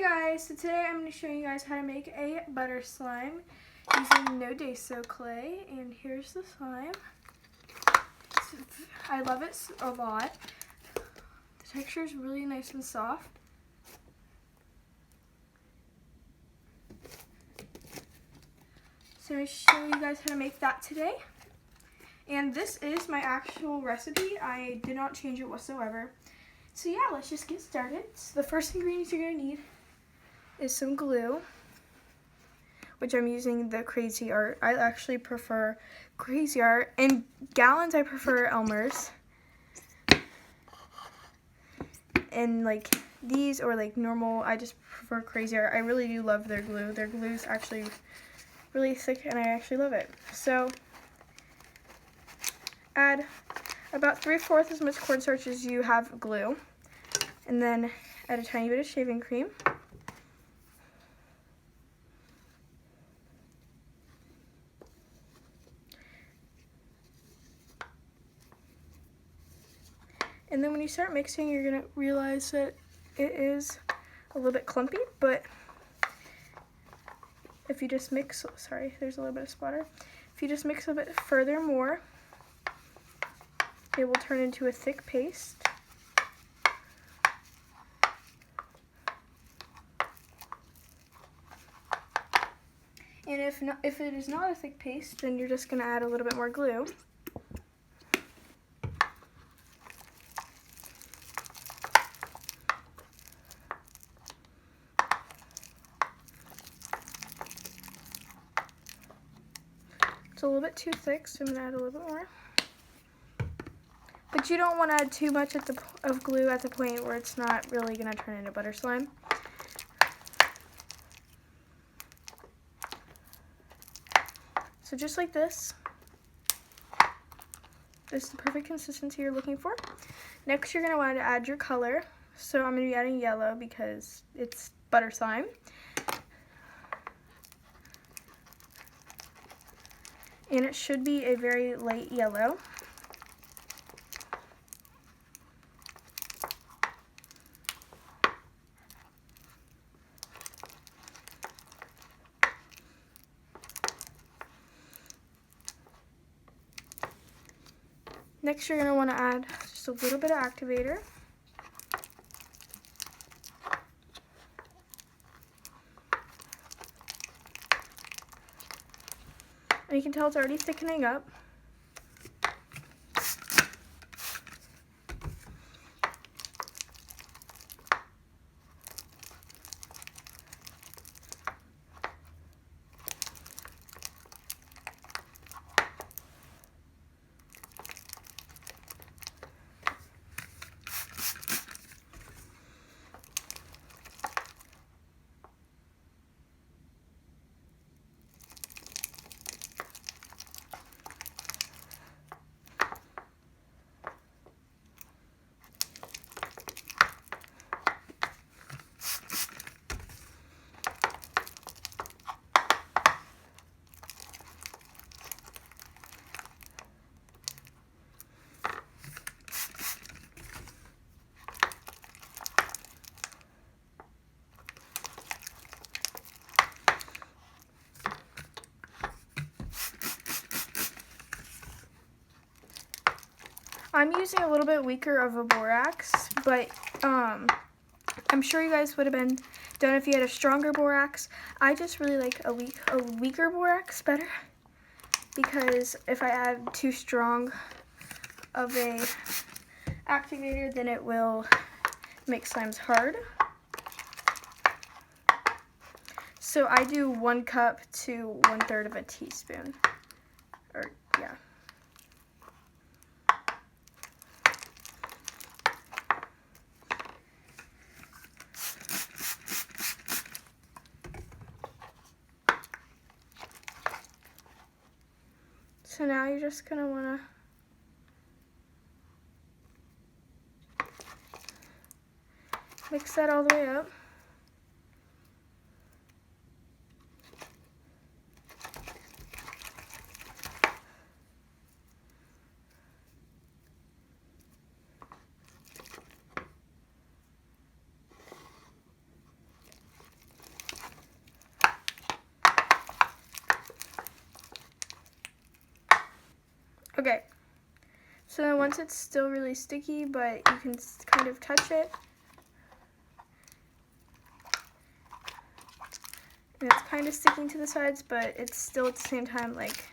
Guys, so today I'm going to show you guys how to make a butter slime using No Day So clay, and here's the slime. I love it a lot. The texture is really nice and soft. So I'm going to show you guys how to make that today. And this is my actual recipe. I did not change it whatsoever. So yeah, let's just get started. So the first ingredients you're going to need is some glue, which I'm using the Crazy Art. I actually prefer Crazy Art. In gallons, I prefer Elmer's. And like these or like normal, I just prefer Crazy Art. I really do love their glue. Their glue is actually really thick and I actually love it. So add about 3/4 as much cornstarch as you have glue. And then add a tiny bit of shaving cream. And then when you start mixing, you're going to realize that it is a little bit clumpy, but if you just mix, sorry, there's a little bit of splatter. If you just mix a bit further, it will turn into a thick paste. And if it is not a thick paste, then you're just going to add a little bit more glue. It's a little bit too thick, so I'm going to add a little bit more. But you don't want to add too much of glue at the point where it's not really going to turn into butter slime. So just like this. This is the perfect consistency you're looking for. Next, you're going to want to add your color. So I'm going to be adding yellow because it's butter slime. And it should be a very light yellow. Next, you're going to want to add just a little bit of activator. And you can tell it's already thickening up. I'm using a little bit weaker of a borax, but I'm sure you guys would have been done if you had a stronger borax. I just really like a weaker borax better, because if I add too strong of a activator, then it will make slimes hard. So I do 1 cup to 1/3 of a teaspoon, or yeah. So now you're just going to want to mix that all the way up. So then once it's still really sticky, but you can kind of touch it, and it's kind of sticking to the sides, but it's still at the same time like,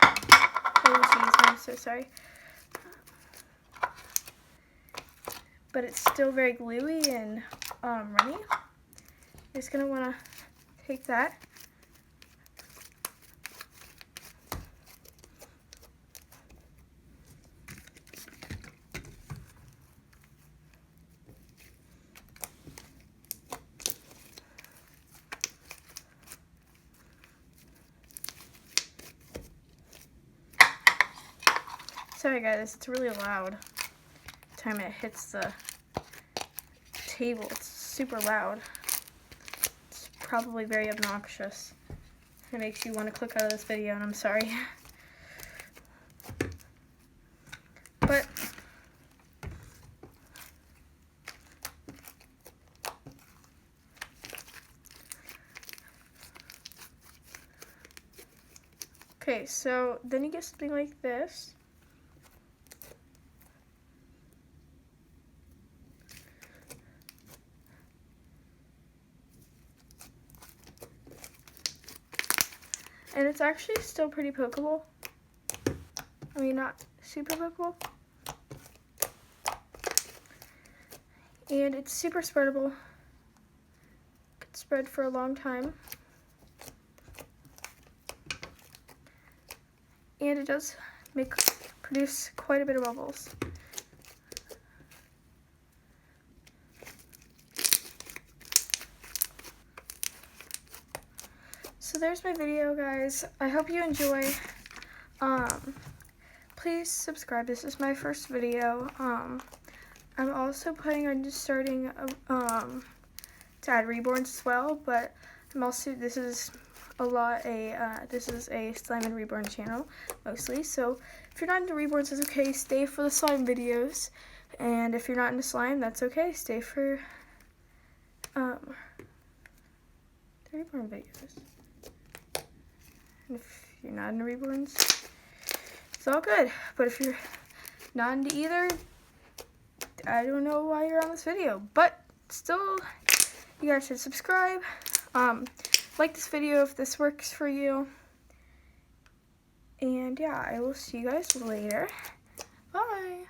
oh geez, I'm so sorry. But it's still very gluey and runny. You're just gonna wanna take that. Sorry guys, it's really loud. The time it hits the table, it's super loud. It's probably very obnoxious. It makes you want to click out of this video, and I'm sorry. But okay, so then you get something like this. And it's actually still pretty pokeable. I mean, not super pokeable. And it's super spreadable. Could spread for a long time. And it does produce quite a bit of bubbles. So there's my video, guys. I hope you enjoy. Please subscribe. This is my first video. I'm also planning on just starting to add reborns as well, but this is a slime and reborn channel mostly. So if you're not into reborns, it's okay. Stay for the slime videos, and if you're not into slime, that's okay. Stay for the reborn videos. And if you're not into reborns, it's all good. But if you're not into either, I don't know why you're on this video. But still, you guys should subscribe. Like this video if this works for you. And yeah, I will see you guys later. Bye.